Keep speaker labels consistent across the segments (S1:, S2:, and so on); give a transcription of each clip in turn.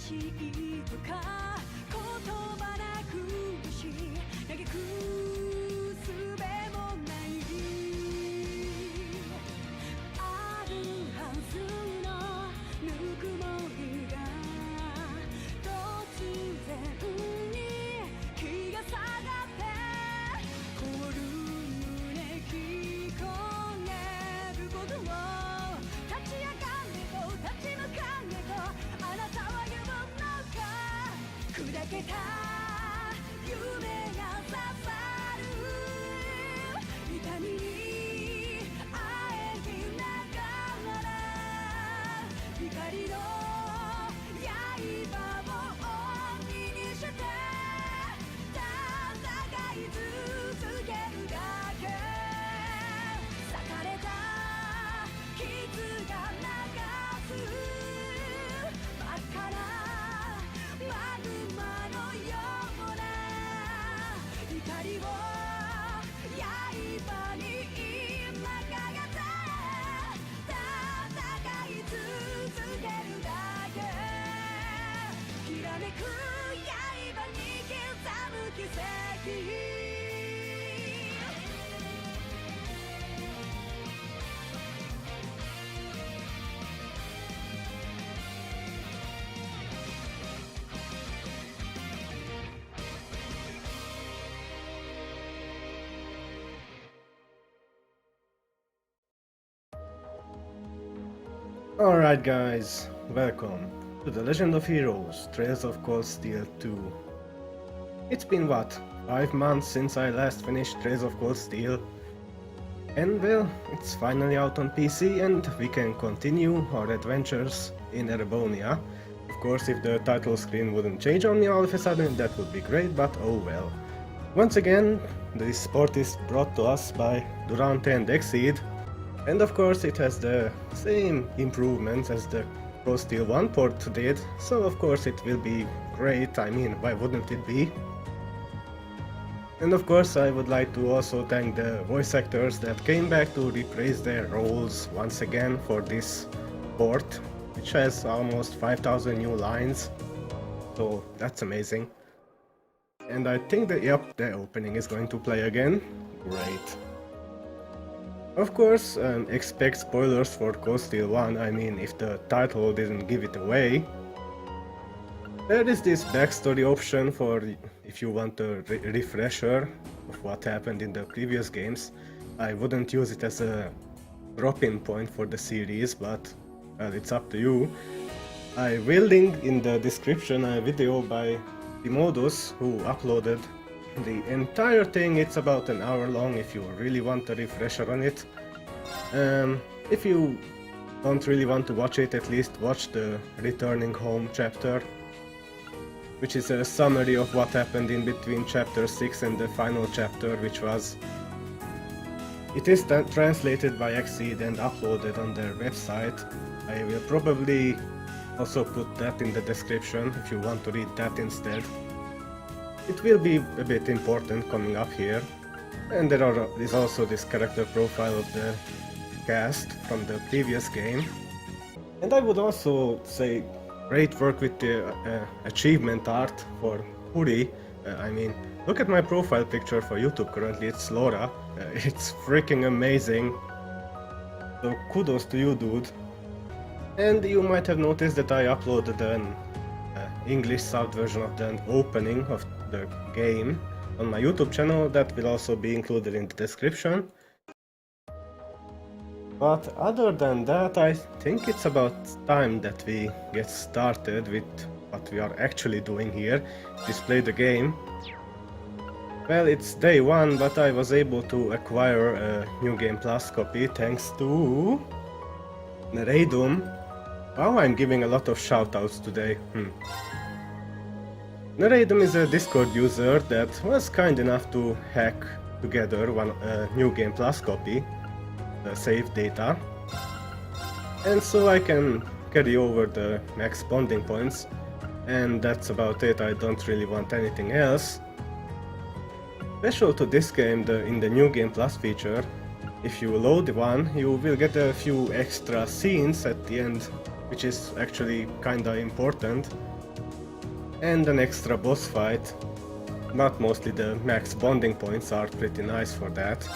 S1: しいとか言葉なくし嘆く術もないあるはずのぬくもりが突然に気が下がって凍る胸引き込んでることを立ち上がれと立ち向かえとあなたは言うのか砕けた夢が刺さる痛みにあえぎながら光の刃を鬼にして戦い続けるだけ裂かれた傷が流す真っ赤なマグマのような怒りを刃に今かがって戦い続けるだけきらめく刃に刻む奇跡
S2: Alright guys, welcome to The Legend of Heroes Trails of Cold Steel 2. It's been what, 5 months since I last finished Trails of Cold Steel? And well, it's finally out on PC and we can continue our adventures in Erebonia. Of course, if the title screen wouldn't change on me all of a sudden, that would be great, but oh well. Once again, this port is brought to us by Durante and Exceed. And of course it has the same improvements as the Cold Steel 1 port did, so of course it will be great, I mean, why wouldn't it be? And of course I would like to also thank the voice actors that came back to reprise their roles once again for this port, which has almost 5,000 new lines, so that's amazing. And I think that, yep, the opening is going to play again. Great. Of course, expect spoilers for Cold Steel 1, I mean, if the title didn't give it away. There is this backstory option for if you want a refresher of what happened in the previous games. I wouldn't use it as a drop-in point for the series, but well, it's up to you. I will link in the description a video by Modus who uploaded the entire thing. It's about an hour long if you really want a refresher on it. If you don't really want to watch it, at least watch the Returning Home chapter, which is a summary of what happened in between chapter 6 and the final chapter, which was... It is translated by Exceed and uploaded on their website. I will probably also put that in the description if you want to read that instead. It will be a bit important coming up here. And there is also this character profile of the cast from the previous game. And I would also say great work with the achievement art for Huri. I mean, look at my profile picture for YouTube currently, it's Laura. It's freaking amazing. So kudos to you, dude. And you might have noticed that I uploaded an English subbed version of the opening of the game on my YouTube channel. That will also be included in the description. But other than that, I think it's about time that we get started with what we are actually doing here. Display the game. Well, it's day 1, but I was able to acquire a New Game Plus copy thanks to Nereidum. Wow, I'm giving a lot of shoutouts today. Nereidum is a Discord user that was kind enough to hack together one New Game Plus copy, the save data, and so I can carry over the max bonding points, and that's about it. I don't really want anything else. Special to this game, in the New Game Plus feature, if you load one, you will get a few extra scenes at the end, which is actually kinda important. and an extra boss fight, but mostly the max bonding points are pretty nice for that.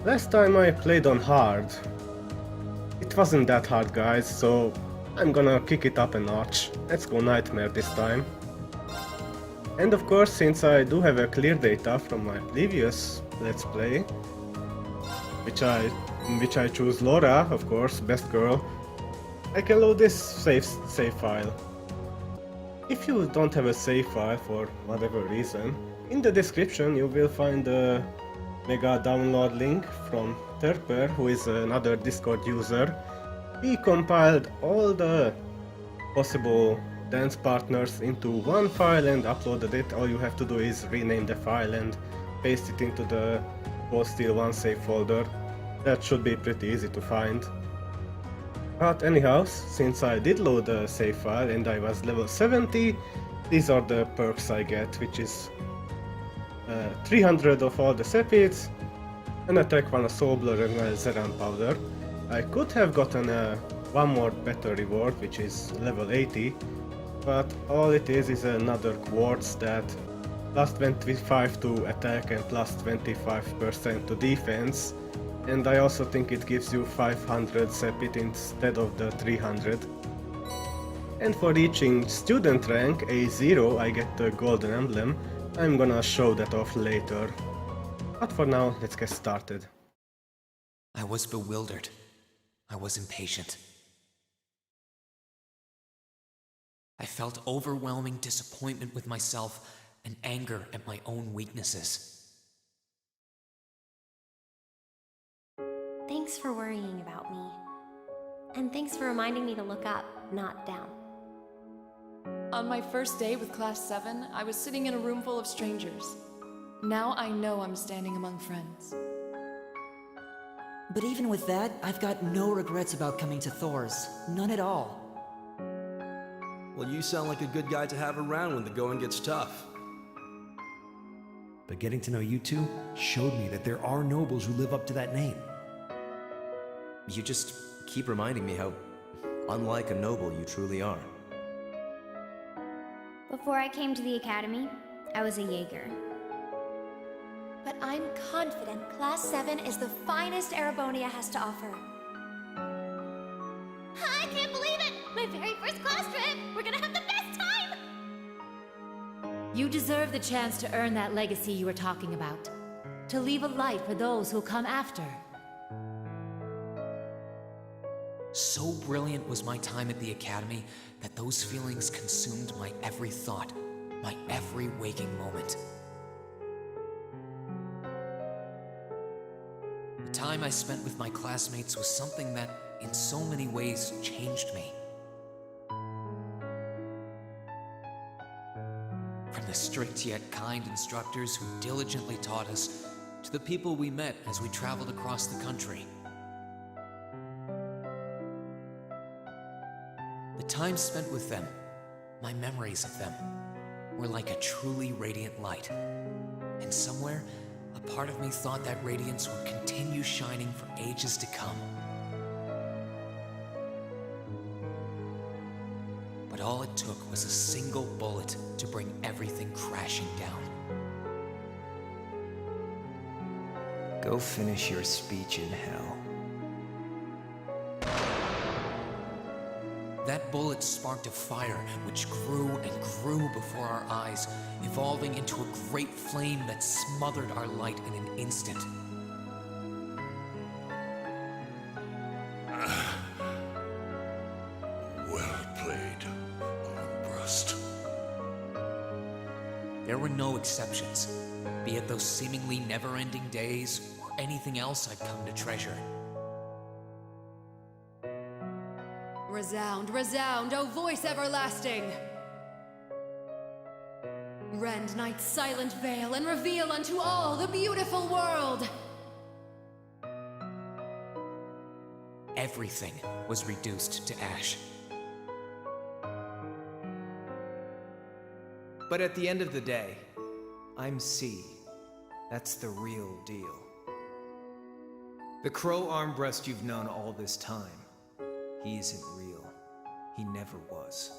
S2: Last time I played on hard, it wasn't that hard guys, so I'm gonna kick it up a notch. Let's go Nightmare this time. And of course, since I do have a clear data from my previous Let's Play, in which I choose Laura, of course, best girl, I can load this save file. If you don't have a save file for whatever reason, in the description you will find the mega download link from Terper, who is another Discord user. He compiled all the possible dance partners into one file and uploaded it. All you have to do is rename the file and paste it into the Cold Steel 1 save folder. That should be pretty easy to find. But anyhow, since I did load a save file and I was level 70, these are the perks I get, which is 300 of all the Sepids, an attack, one Soul Blur and a Zeran Powder. I could have gotten one more better reward, which is level 80, but all it is another quartz that plus 25 to attack and plus 25% to defense, and I also think it gives you 500 Sepit instead of the 300. And for reaching student rank A0 I get the golden emblem. I'm gonna show that off later. But for now, let's get started.
S3: I was bewildered. I was impatient. I felt overwhelming disappointment with myself and anger at my own weaknesses.
S4: Thanks for worrying about me. And thanks for reminding me to look up, not down.
S1: On my first day with Class 7, I was sitting in a room full of strangers. Now I know I'm standing among friends.
S5: But even with that, I've got no regrets about coming to Thor's. None at all.
S6: Well, you sound like a good guy to have around when the going gets tough.
S7: But getting to know you two showed me that there are nobles who live up to that name.
S8: You just keep reminding me how unlike a noble you truly are.
S4: Before I came to the academy, I was a Jaeger. But I'm confident Class 7 is the finest Erebonia has to offer. I can't believe it! My very first class trip! We're gonna have the best time!
S9: You deserve the chance to earn that legacy you were talking about. To leave a light for those who'll come after.
S3: So brilliant was my time at the academy that those feelings consumed my every thought, my every waking moment. The time I spent with my classmates was something that, in so many ways, changed me. From the strict yet kind instructors who diligently taught us, to the people we met as we traveled across the country. The time spent with them, my memories of them, were like a truly radiant light. And somewhere, a part of me thought that radiance would continue shining for ages to come. But all it took was a single bullet to bring everything crashing down.
S7: Go finish your speech in hell.
S3: That bullet sparked a fire which grew and grew before our eyes, evolving into a great flame that smothered our light in an instant.
S6: Well played, Armbrust.
S3: There were no exceptions, be it those seemingly never-ending days or anything else I'd come to treasure.
S1: Resound, resound, O voice everlasting! Rend night's silent veil and reveal unto all the beautiful world!
S3: Everything was reduced to ash.
S5: But at the end of the day, I'm C. That's the real deal. The Crow Armbrust you've known all this time, he isn't real. He never was.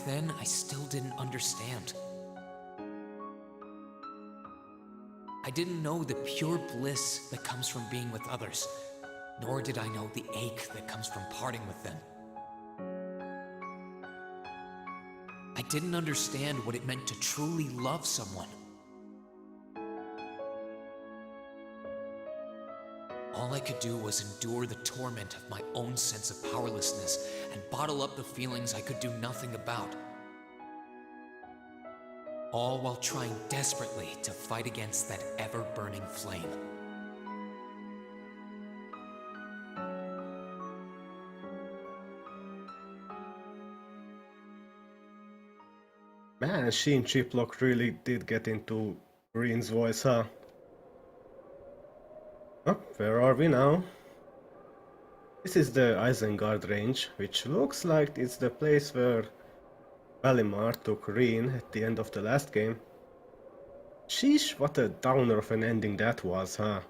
S3: then, I still didn't understand. I didn't know the pure bliss that comes from being with others, nor did I know the ache that comes from parting with them. I didn't understand what it meant to truly love someone. All I could do was endure the torment of my own sense of powerlessness and bottle up the feelings I could do nothing about. All while trying desperately to fight against that ever-burning flame.
S2: Man, Sheen Chiplock really did get into Green's voice, huh? Oh, where are we now? This is the Isengard range, which looks like it's the place where Valimar took Reen at the end of the last game. Sheesh, what a downer of an ending that was, huh?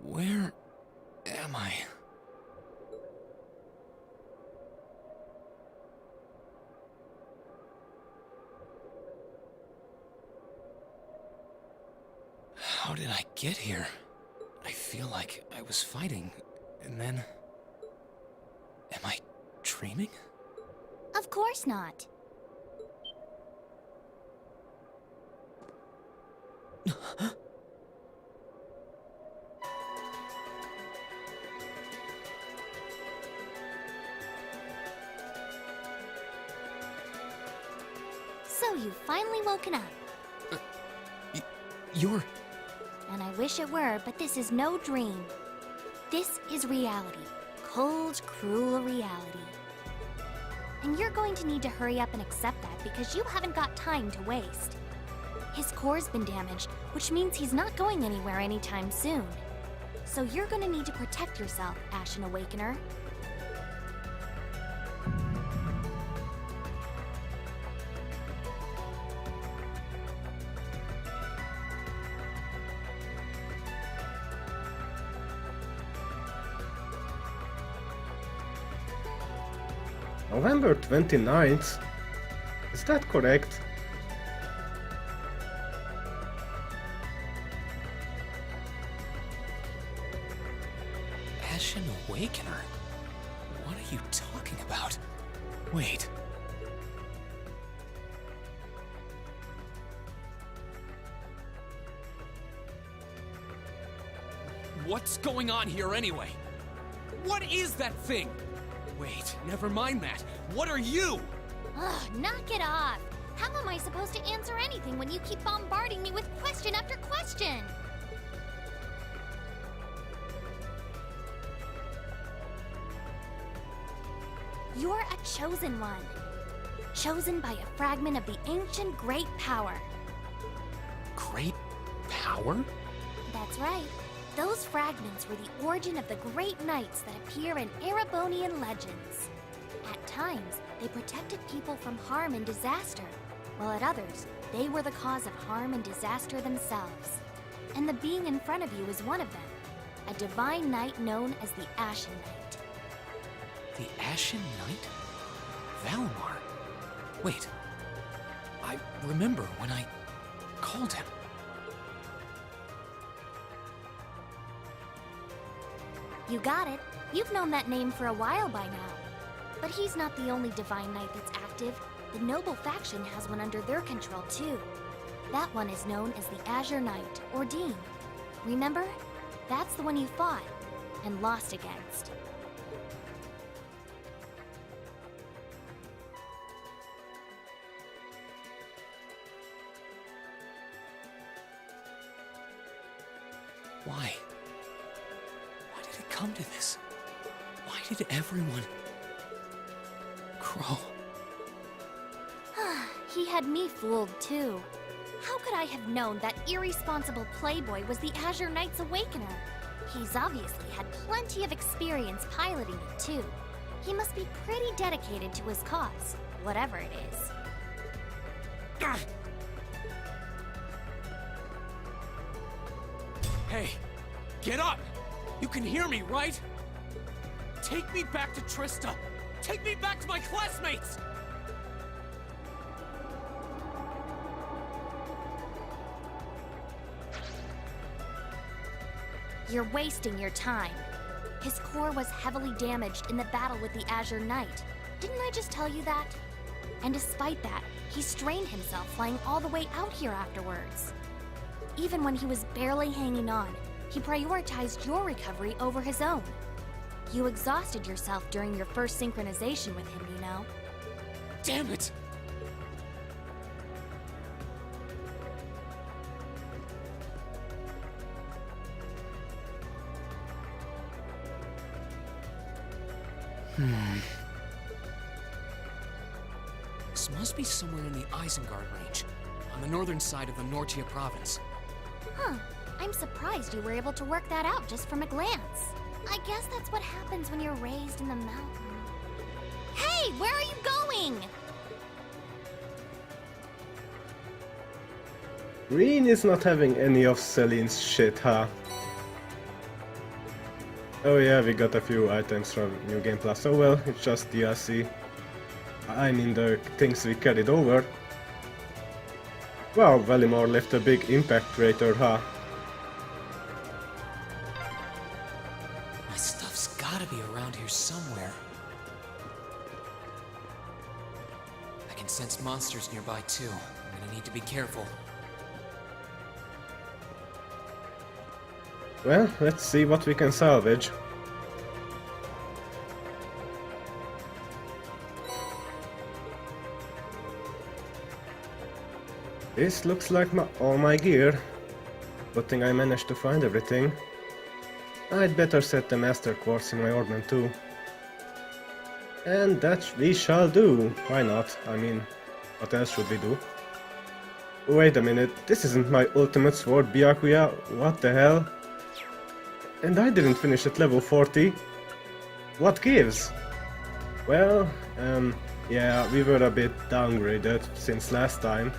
S3: Where am I? How did I get here? I feel like I was fighting, and then... Am I dreaming?
S4: Of course not. So you've finally woken up.
S3: You're...
S4: And I wish it were, but this is no dream. This is reality. Cold, cruel reality. And you're going to need to hurry up and accept that because you haven't got time to waste. His core's been damaged, which means he's not going anywhere anytime soon. So you're gonna need to protect yourself, Ashen Awakener.
S2: November 29th? Is that correct?
S3: Ashen Awakener? What are you talking about? Wait. What's going on here anyway? What is that thing? Wait, never mind that. What are you?
S4: Ugh, knock it off! How am I supposed to answer anything when you keep bombarding me with question after question? You're a chosen one. Chosen by a fragment of the ancient great power.
S3: Great power?
S4: That's right. Those fragments were the origin of the great knights that appear in Erebonian legends. At times, they protected people from harm and disaster, while at others, they were the cause of harm and disaster themselves. And the being in front of you is one of them, a divine knight known as the Ashen Knight.
S3: The Ashen Knight? Valimar? Wait. I remember when I called him.
S4: You got it. You've known that name for a while by now. But he's not the only divine knight that's active. The noble faction has one under their control too. That one is known as the Azure Knight, or Dean. Remember? That's the one you fought and lost against.
S3: Why? Why did it come to this? Why did everyone... Crow?
S4: He had me fooled too. How could I have known that irresponsible playboy was the Azure Knight's Awakener? He's obviously had plenty of experience piloting it too. He must be pretty dedicated to his cause. Whatever it is.
S10: Hey, get up! You can hear me, right? Take me back to Trista! Take me back to my classmates!
S4: You're wasting your time. His core was heavily damaged in the battle with the Azure Knight. Didn't I just tell you that? And despite that, he strained himself flying all the way out here afterwards. Even when he was barely hanging on, he prioritized your recovery over his own. You exhausted yourself during your first synchronization with him, you know?
S10: Damn it! This must be somewhere in the Isengard range, on the northern side of the Nortia province.
S4: Huh. I'm surprised you were able to work that out just from a glance. I guess that's what happens when you're raised in the mountain. Hey, where are you going?
S2: Green is not having any of Celine's shit, huh? Oh yeah, we got a few items from New Game Plus. Oh well, it's just DLC. I mean the things we carried over. Wow, Valimor left a big impact crater, huh?
S3: My stuff's gotta be around here somewhere. I can sense monsters nearby too. I'm gonna need to be careful.
S2: Well, let's see what we can salvage. This looks like all my gear. Good thing I managed to find everything. I'd better set the master quartz in my orbment too. And that we shall do. Why not? I mean, what else should we do? Wait a minute, this isn't my ultimate sword, Byakuya. What the hell? And I didn't finish at level 40. What gives? Well, yeah, we were a bit downgraded since last time.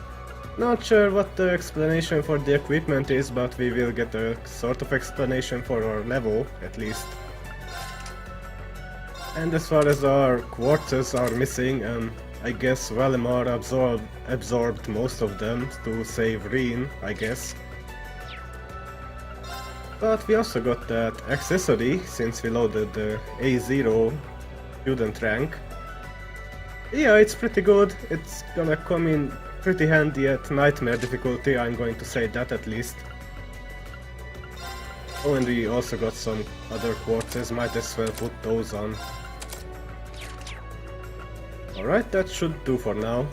S2: Not sure what the explanation for the equipment is, but we will get a sort of explanation for our level, at least. And as far as our quartzes are missing, I guess Valimor absorbed most of them to save Reen, I guess. But we also got that accessory, since we loaded the A0 student rank. Yeah, it's pretty good. It's gonna come in pretty handy at nightmare difficulty, I'm going to say that at least. Oh, and we also got some other quartzes, might as well put those on. Alright, that should do for now.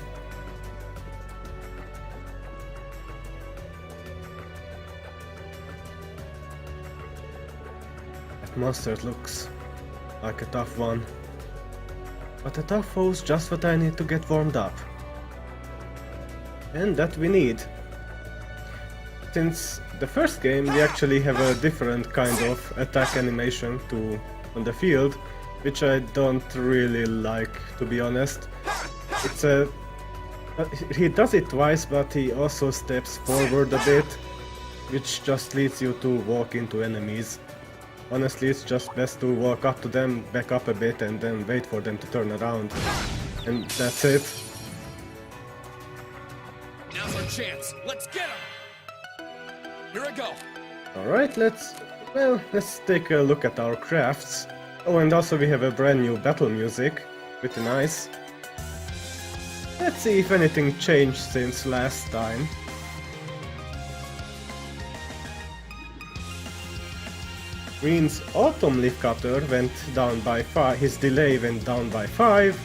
S2: That monster looks like a tough one. But a tough foe's just what I need to get warmed up. And that we need. Since the first game we actually have a different kind of attack animation on the field, which I don't really like, to be honest. It's he does it twice, but he also steps forward a bit, which just leads you to walk into enemies. Honestly, it's just best to walk up to them, back up a bit, and then wait for them to turn around. And that's it.
S10: Now's our chance. Let's get him. Here I go.
S2: Alright, let's take a look at our crafts. Oh, and also we have a brand new battle music. Pretty nice. Let's see if anything changed since last time. Green's Autumn Leaf Cutter went down by 5, his delay went down by 5.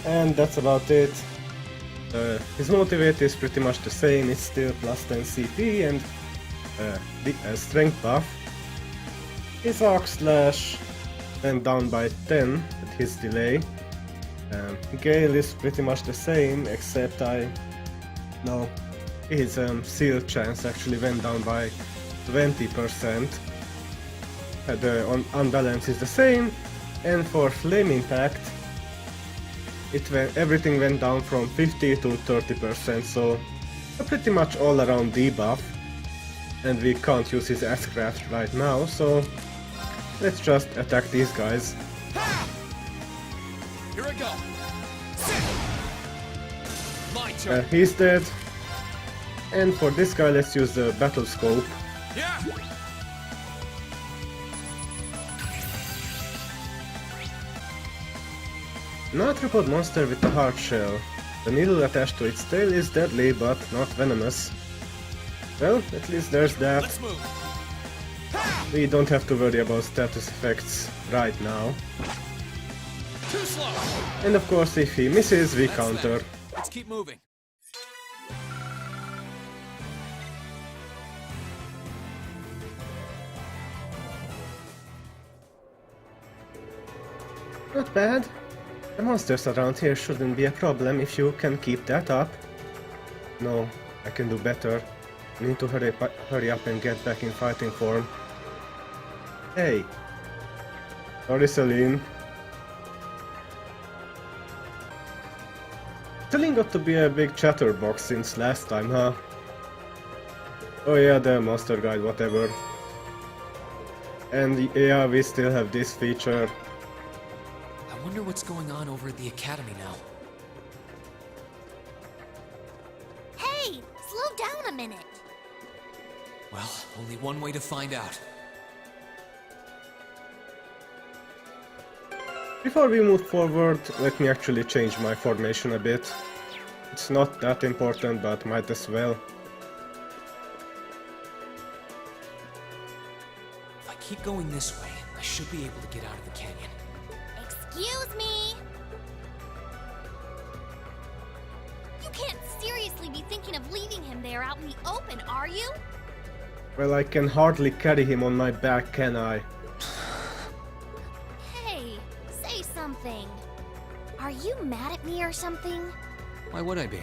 S2: And that's about it. His motivate is pretty much the same, it's still plus 10 CP and the strength buff. His arc slash went down by 10 at his delay. Gale is pretty much the same, except his seal chance actually went down by 20%. The unbalance is the same, and for flame impact, everything went down from 50 to 30%, so a pretty much all around debuff. And we can't use his S-Craft right now, so let's just attack these guys.
S10: Here I go. My turn.
S2: He's dead. And for this guy, let's use the battle scope.
S10: Yeah.
S2: An arthropod monster with a hard shell. The needle attached to its tail is deadly, but not venomous. Well, at least there's that.
S10: Let's move.
S2: We don't have to worry about status effects right now.
S10: Too slow.
S2: And of course, if he misses, we
S10: That's
S2: counter.
S10: that. Let's keep moving.
S2: Not bad. The monsters around here shouldn't be a problem if you can keep that up. No, I can do better. I need to hurry up and get back in fighting form. Hey. Sorry, Celine. Celine got to be a big chatterbox since last time, huh? Oh yeah, the monster guide, whatever. And yeah, we still have this feature.
S3: I wonder what's going on over at the academy now.
S4: Hey, slow down a minute.
S3: Well, only one way to find out.
S2: Before we move forward, let me actually change my formation a bit. It's not that important, but might as well.
S3: If I keep going this way, I should be able to get out of the canyon.
S4: Excuse me! You can't seriously be thinking of leaving him there out in the open, are you?
S2: Well, I can hardly carry him on my back, can I?
S4: Hey, say something. Are you mad at me or something?
S3: Why would I be?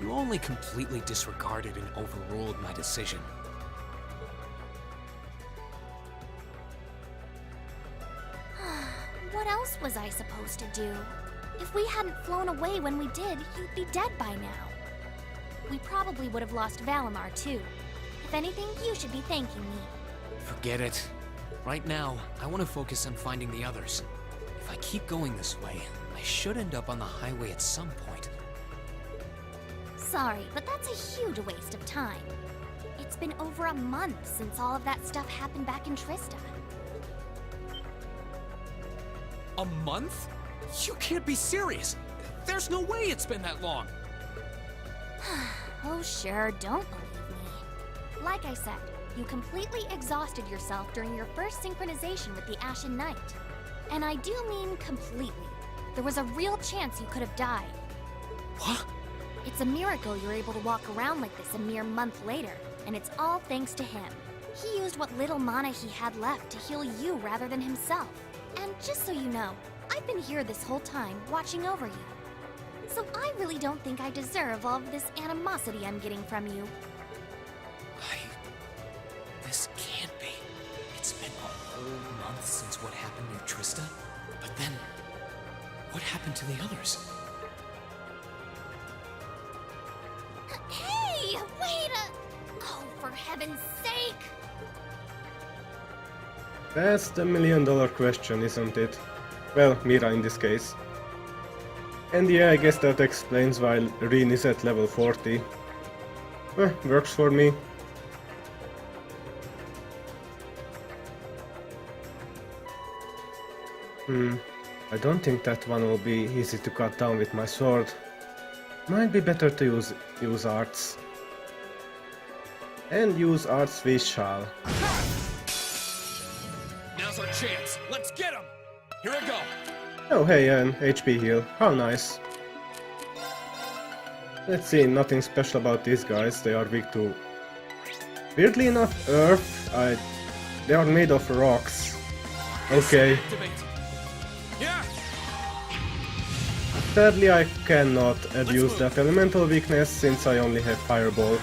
S3: You only completely disregarded and overruled my decision.
S4: What else was I supposed to do? If we hadn't flown away when we did, you'd be dead by now. We probably would have lost Valimar too. If anything, you should be thanking me.
S3: Forget it. Right now, I want to focus on finding the others. If I keep going this way, I should end up on the highway at some point.
S4: Sorry, but that's a huge waste of time. It's been over a month since all of that stuff happened back in Trista.
S10: A month? You can't be serious. There's no way it's been that long.
S4: Oh sure, don't believe me. Like I said, you completely exhausted yourself during your first synchronization with the Ashen Knight. And I do mean completely. There was a real chance you could have died.
S3: What?
S4: It's a miracle you're able to walk around like this a mere month later, and it's all thanks to him. He used what little mana he had left to heal you rather than himself. And just so you know, I've been here this whole time, watching over you. So I really don't think I deserve all of this animosity I'm getting from you.
S3: This can't be. It's been a whole month since what happened near Trista. But then, what happened to the others?
S4: Hey, wait a... Oh, for heaven's sake!
S2: That's the $1,000,000 question, isn't it? Well, Mira in this case. And yeah, I guess that explains why Rin is at level 40. Works for me. I don't think that one will be easy to cut down with my sword. Might be better to use arts. And use arts we shall.
S10: Now's our chance. Let's get him. Here I go.
S2: Oh hey, an HP heal. How nice. Let's see, nothing special about these guys. They are weak to... Weirdly enough, earth. They are made of rocks. Okay.
S10: Activate. Yeah.
S2: Sadly, I cannot abuse that elemental weakness since I only have Firebolt.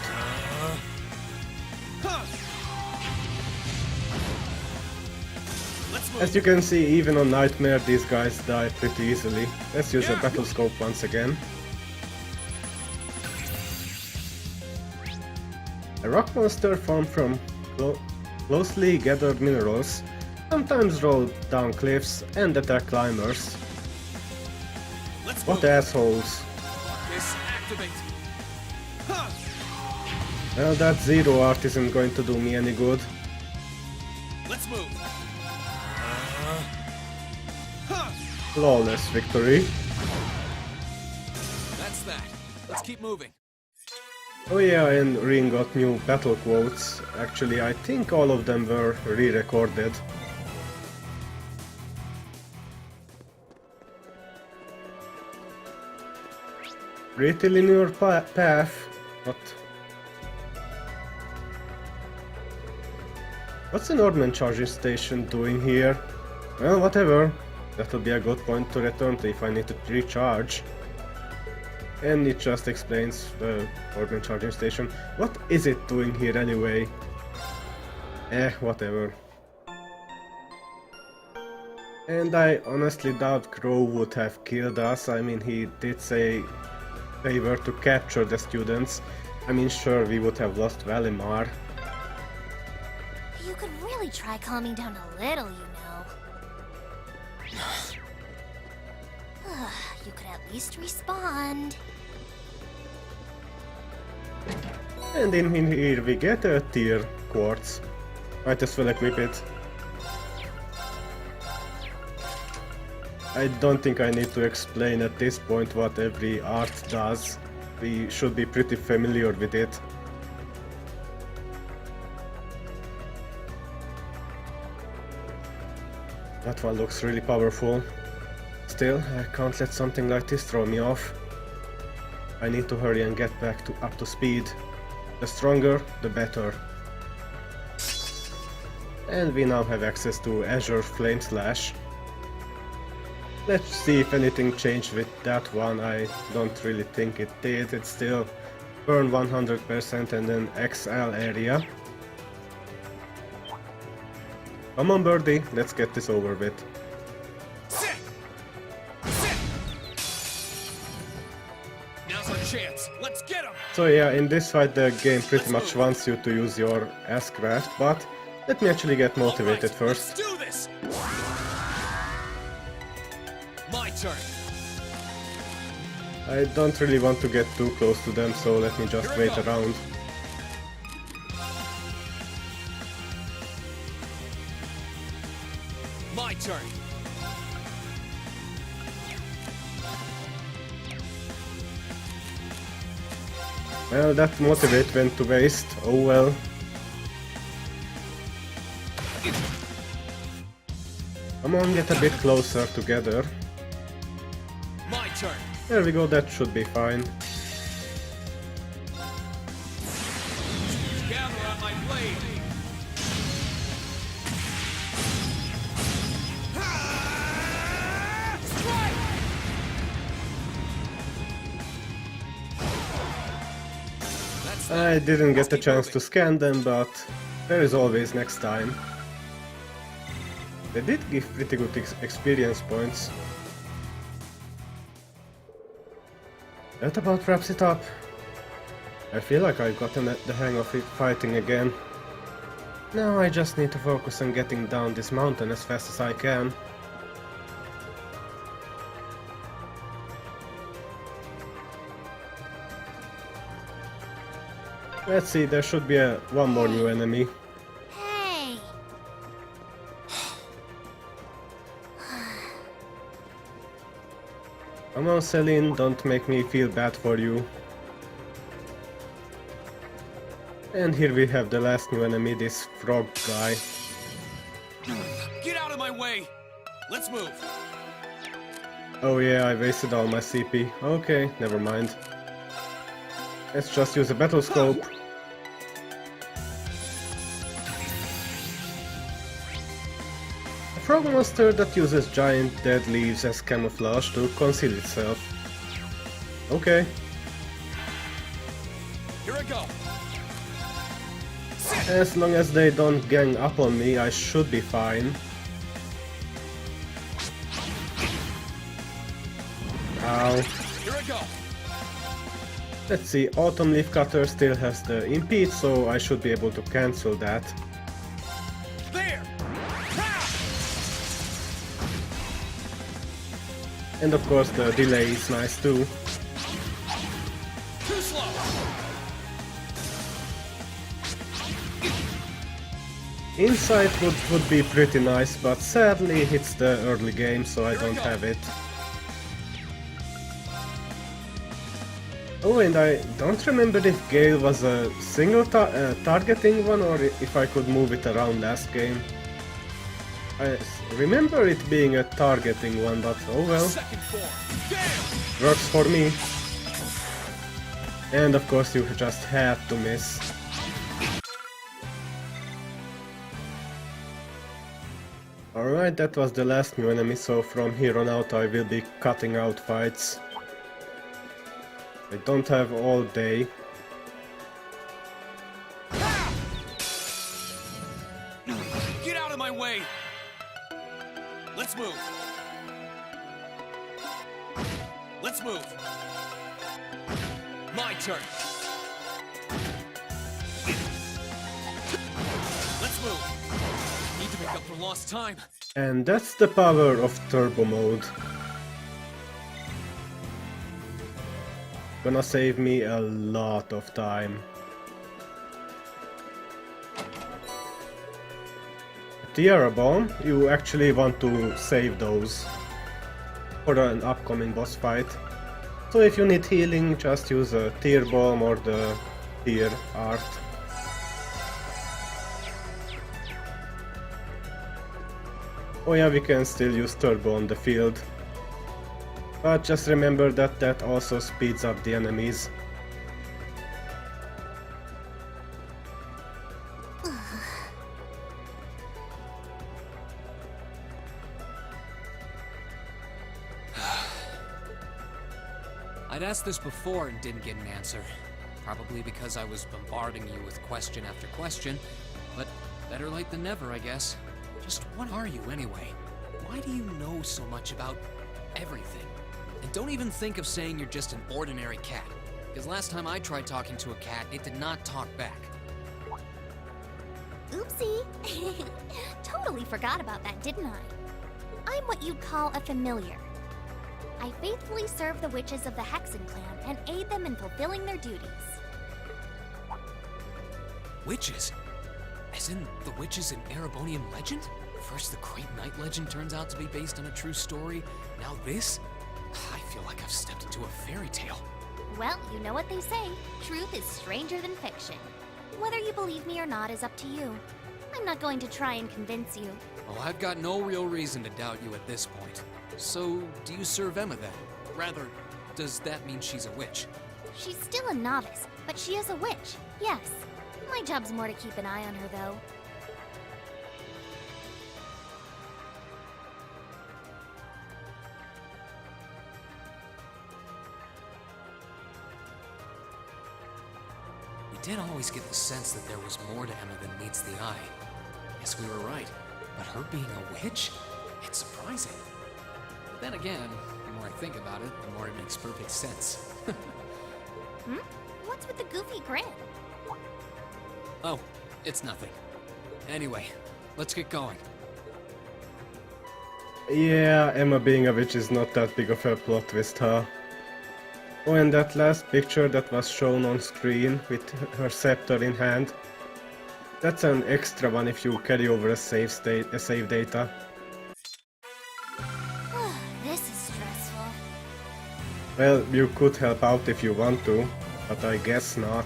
S10: Let's
S2: As you can see, even on Nightmare these guys die pretty easily. Let's use a battle scope once again. A rock monster formed from closely gathered minerals, sometimes roll down cliffs and attack climbers. What assholes. Well, that zero art isn't going to do me any good.
S10: Let's move.
S2: Flawless victory.
S10: That's that. Let's keep moving.
S2: Oh yeah, and Rin got new battle quotes. Actually, I think all of them were re-recorded. Pretty linear path, but... What's the Nordman charging station doing here? Well, whatever. That'll be a good point to return to if I need to recharge. And it just explains the Nordman charging station. What is it doing here anyway? Whatever. And I honestly doubt Crow would have killed us. I mean, he did say they were to capture the students. I mean, sure, we would have lost Valimar.
S4: You could really try calming down a little, you know. You could at least respond.
S2: And in here we get a tier quartz. Might as well equip it. I don't think I need to explain at this point what every art does. We should be pretty familiar with it. That one looks really powerful. Still, I can't let something like this throw me off. I need to hurry and get back up to speed. The stronger, the better. And we now have access to Azure Flame Slash. Let's see if anything changed with that one. I don't really think it did. It's still burn 100% and then XL area. Come on, birdie, let's get this over with.
S10: Now's our chance. Let's get him.
S2: So yeah, in this fight the game pretty much wants you to use your S-craft, but let me actually get motivated first.
S10: Let's do this. My turn.
S2: I don't really want to get too close to them, so let me just wait around.
S10: My turn.
S2: Well, that motivate went to waste. Oh well. Come on, get a bit closer together.
S10: My turn.
S2: There we go, that should be fine.
S10: Gather on my blade.
S2: I didn't get the chance to scan them, but there is always next time. They did give pretty good experience points. That about wraps it up. I feel like I've gotten the hang of it fighting again. Now I just need to focus on getting down this mountain as fast as I can. Let's see, there should be one more new enemy.
S4: Hey!
S2: Come on, Celine, don't make me feel bad for you. And here we have the last new enemy, this frog guy.
S10: Get out of my way. Let's move.
S2: Oh yeah, I wasted all my CP. Okay, never mind. Let's just use a battle scope. A frog monster that uses giant dead leaves as camouflage to conceal itself. Okay.
S10: Here I go.
S2: As long as they don't gang up on me, I should be fine. Ow.
S10: Here I go.
S2: Let's see, Autumn Leaf Cutter still has the impede, so I should be able to cancel that.
S10: There.
S2: And of course the delay is nice too.
S10: Too slow.
S2: Insight would be pretty nice, but sadly it's the early game, so I don't have it. Oh, and I don't remember if Gale was a single targeting one or if I could move it around last game. I remember it being a targeting one, but oh well.
S10: Second form. Damn.
S2: Works for me. And of course you just had to miss. Alright, that was the last new enemy, so from here on out I will be cutting out fights. I don't have all day.
S10: Get out of my way. Let's move. Let's move. My turn. Let's move. Need to make up for lost time.
S2: And that's the power of turbo mode. Gonna save me a lot of time. Tiara Bomb, you actually want to save those for an upcoming boss fight. So if you need healing, just use a Tear Bomb or the Tear Art. Oh yeah, we can still use Turbo on the field. But just remember that that also speeds up the enemies.
S3: I'd asked this before and didn't get an answer. Probably because I was bombarding you with question after question, but better late than never, I guess. Just what are you anyway? Why do you know so much about everything? And don't even think of saying you're just an ordinary cat, because last time I tried talking to a cat, it did not talk back.
S4: Oopsie. Totally forgot about that, didn't I? I'm what you'd call a familiar. I faithfully serve the witches of the Hexen clan and aid them in fulfilling their duties.
S3: Witches? As in the witches in Erebonian legend? First the Great Night legend turns out to be based on a true story, now this? I feel like I've stepped into a fairy tale.
S4: Well, you know what they say, truth is stranger than fiction. Whether you believe me or not is up to you. I'm not going to try and convince you.
S3: Well, I've got no real reason to doubt you at this point. So, do you serve Emma then? Rather, does that mean she's a witch?
S4: She's still a novice, but she is a witch, yes. My job's more to keep an eye on her, though.
S3: We did always get the sense that there was more to Emma than meets the eye. Guess we were right. But her being a witch? It's surprising. But then again, the more I think about it, the more it makes perfect sense.
S4: What's with the goofy grin?
S3: Oh, it's nothing. Anyway, let's get going.
S2: Yeah, Emma being a witch is not that big of a plot twist, huh? Oh, and that last picture that was shown on screen with her scepter in hand, that's an extra one if you carry over a save data.
S4: This is stressful.
S2: Well, you could help out if you want to, but I guess not.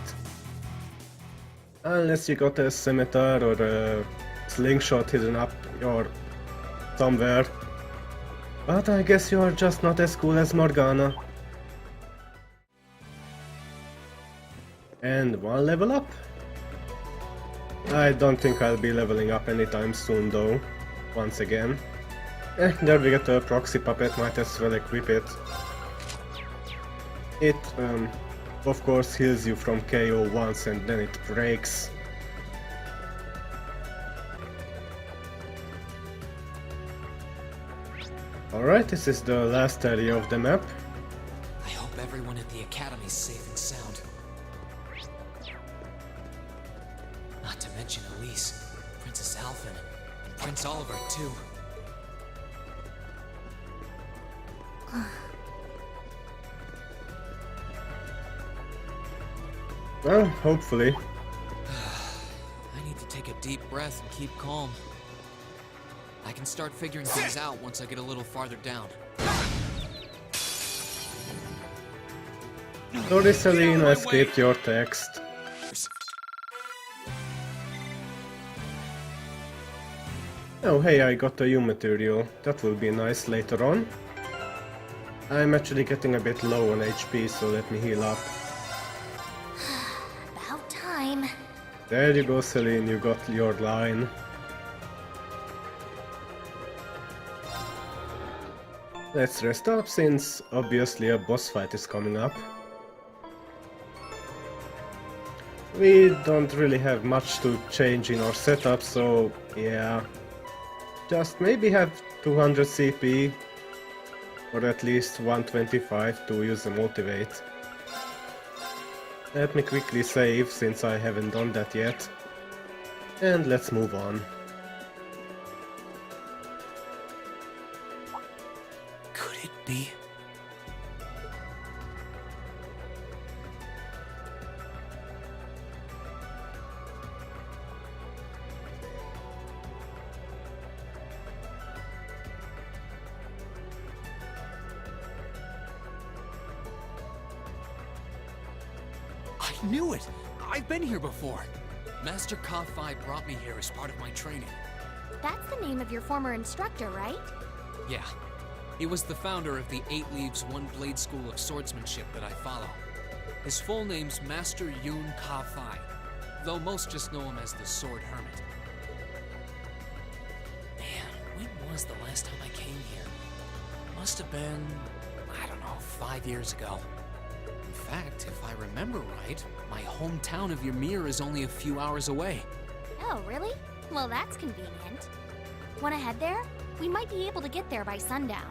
S2: Unless you got a scimitar or a slingshot hidden up or somewhere. But I guess you're just not as cool as Morgana. And one level up. I don't think I'll be leveling up anytime soon though, once again. There we get a proxy puppet, might as well equip it. It, of course, heals you from KO once and then it breaks. Alright, this is the last area of the map.
S3: everyone at the Academy's safe and sound. Not to mention Elise, Princess Alphen, and Prince Oliver, too.
S2: Well, hopefully.
S3: I need to take a deep breath and keep calm. I can start figuring things out once I get a little farther down.
S2: Sorry, Celine, I skipped your text. Oh, hey, I got a U material. That will be nice later on. I'm actually getting a bit low on HP, so let me heal up.
S4: About time.
S2: There you go, Celine, you got your line. Let's rest up, since obviously a boss fight is coming up. We don't really have much to change in our setup, so yeah. Just maybe have 200 CP, or at least 125 to use the motivate. Let me quickly save, since I haven't done that yet. And let's move on.
S3: Could it be? I knew it! I've been here before! Master Ka-Fi brought me here as part of my training.
S4: That's the name of your former instructor, right?
S3: Yeah. He was the founder of the 8 Leaves One Blade School of Swordsmanship that I follow. His full name's Master Yoon Ka-Fi, though most just know him as the Sword Hermit. Man, when was the last time I came here? Must have been, I don't know, 5 years ago. In fact, if I remember right, my hometown of Ymir is only a few hours away.
S4: Oh, really? Well, that's convenient. Wanna head there? We might be able to get there by sundown.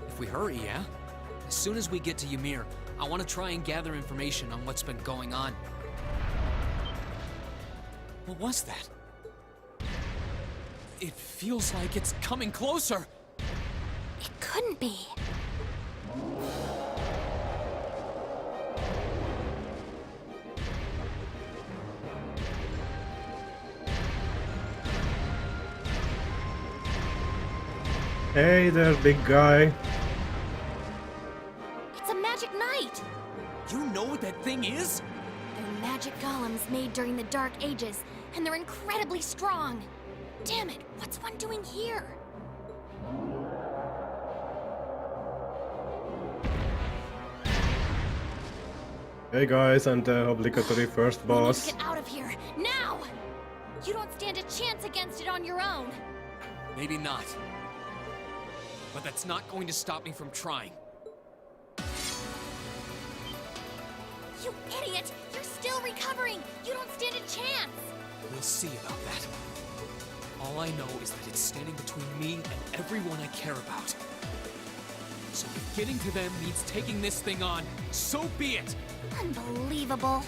S3: If we hurry, yeah? As soon as we get to Ymir, I want to try and gather information on what's been going on. What was that? It feels like it's coming closer!
S4: It couldn't be.
S2: Hey there, big guy.
S4: It's a magic knight!
S3: You know what that thing is?
S4: They're magic golems made during the Dark Ages, and they're incredibly strong. Damn it, what's one doing here?
S2: Hey guys, I'm the obligatory first
S4: We need
S2: boss.
S4: to get out of here, now! You don't stand a chance against it on your own.
S3: Maybe not. But that's not going to stop me from trying.
S4: You idiot! You're still recovering! You don't stand a chance!
S3: We'll see about that. All I know is that it's standing between me and everyone I care about. So if getting to them means taking this thing on, so be it!
S4: Unbelievable.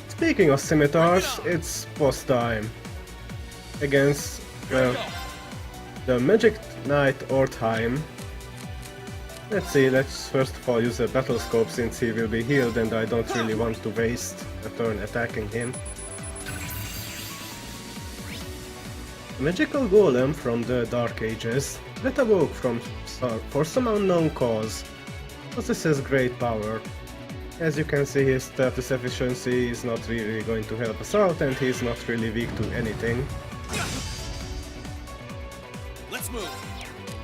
S2: Speaking of scimitars, it's boss time. Against the Magic Knight Ortheim. Let's see, let's first of all use a battle scope, since he will be healed and I don't really want to waste a turn attacking him. A magical golem from the Dark Ages that awoke for some unknown cause. Possesses great power. As you can see, his status efficiency is not really going to help us out, and he's not really weak to anything.
S10: Let's move.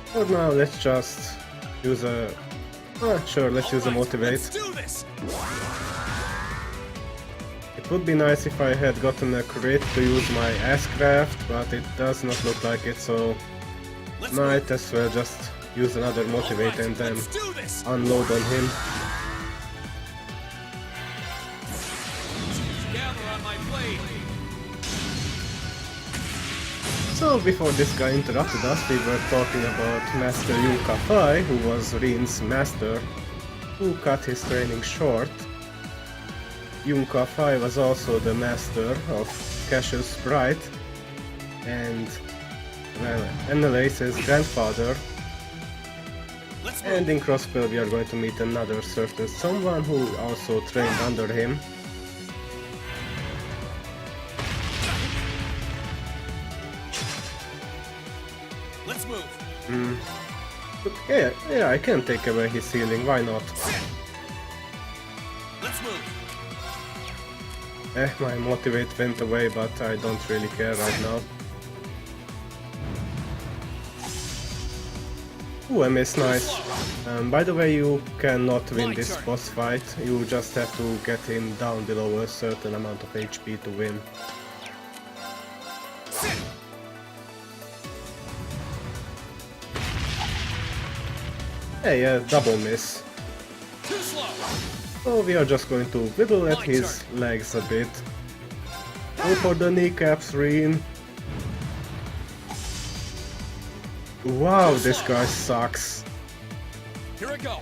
S2: For now, let's just use a... sure, let's use a motivate.
S10: Let's do this.
S2: It would be nice if I had gotten a crit to use my Ascraft, but it does not look like it, so might as well just use another motivate and then unload on him.
S10: Gather on my blade.
S2: So before this guy interrupted us, we were talking about Master Yunka Fai, who was Rin's master, who cut his training short. Yunka Fai was also the master of Cassius Bright, and, well, Annalace's grandfather. And in Crossbell we are going to meet another certain someone who also trained under him.
S10: Let's move.
S2: But yeah, I can take away his healing, why not?
S10: Let's move.
S2: My motivate went away, but I don't really care right now. Ooh, MS nice. By the way, you cannot win this boss fight, you just have to get him down below a certain amount of HP to win. Hey, double miss. So we are just going to wiggle at his legs a bit. Go for the kneecaps, Rin. Wow, this guy sucks.
S10: Here I go.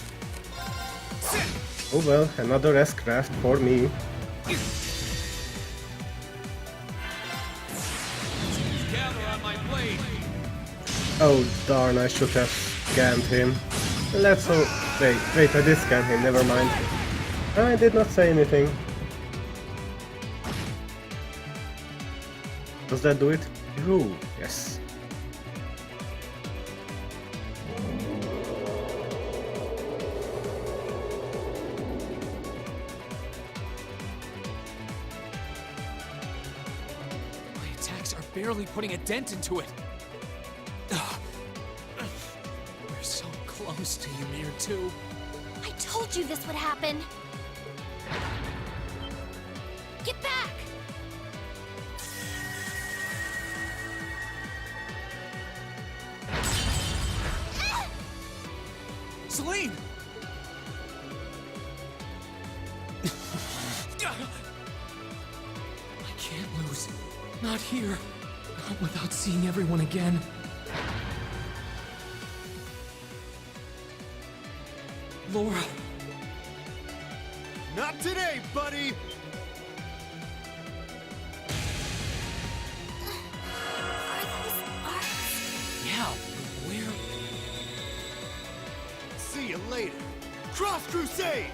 S2: Oh well, another S-craft for me.
S10: Gather on my blade.
S2: Oh darn, I should have scanned him. Let's hope. Wait, I did scan him, never mind. I did not say anything. Does that do it? Ooh, yes.
S10: My attacks are barely putting a dent into it. We're so close to Ymir too.
S4: I told you this would happen. Get back!
S10: Celine! I can't lose. Not here. Not without seeing everyone again. Laura.
S6: Not today, buddy!
S10: Yeah, but where?
S6: See you later. Cross Crusade!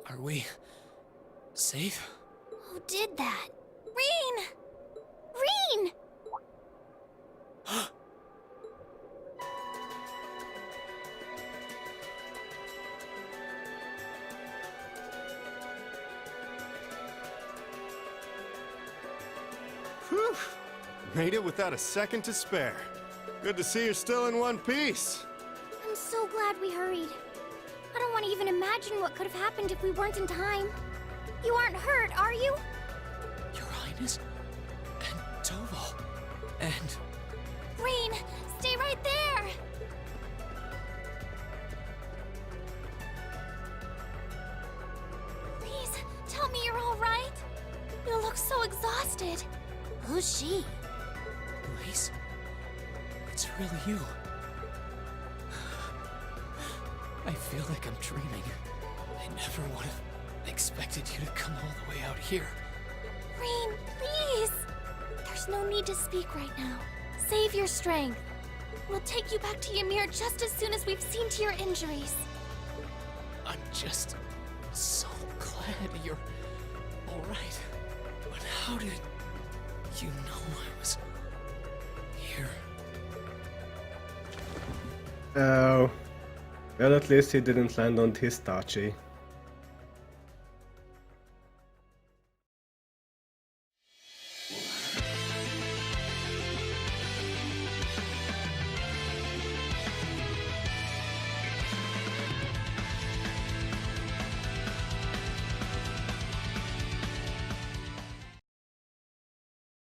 S10: Are we safe?
S4: Who did that? Rin! Rin!
S6: Whew! Made it without a second to spare. Good to see you're still in one piece.
S4: I'm so glad we hurried. I don't want to even imagine what could have happened if we weren't in time. You aren't hurt, are you?
S10: Your Highness? And Toval. And...
S4: Rin, stay right there! Please, tell me you're all right. You look so exhausted. Who's she?
S10: Elise? It's really you. I feel like I'm dreaming. I never would have expected you to come all the way out here.
S4: Rin, please! There's no need to speak right now. Save your strength. We'll take you back to Ymir just as soon as we've seen to your injuries.
S10: I'm just so glad you're all right. But how did you know I was here?
S2: Oh. Well, at least he didn't land on Histachi.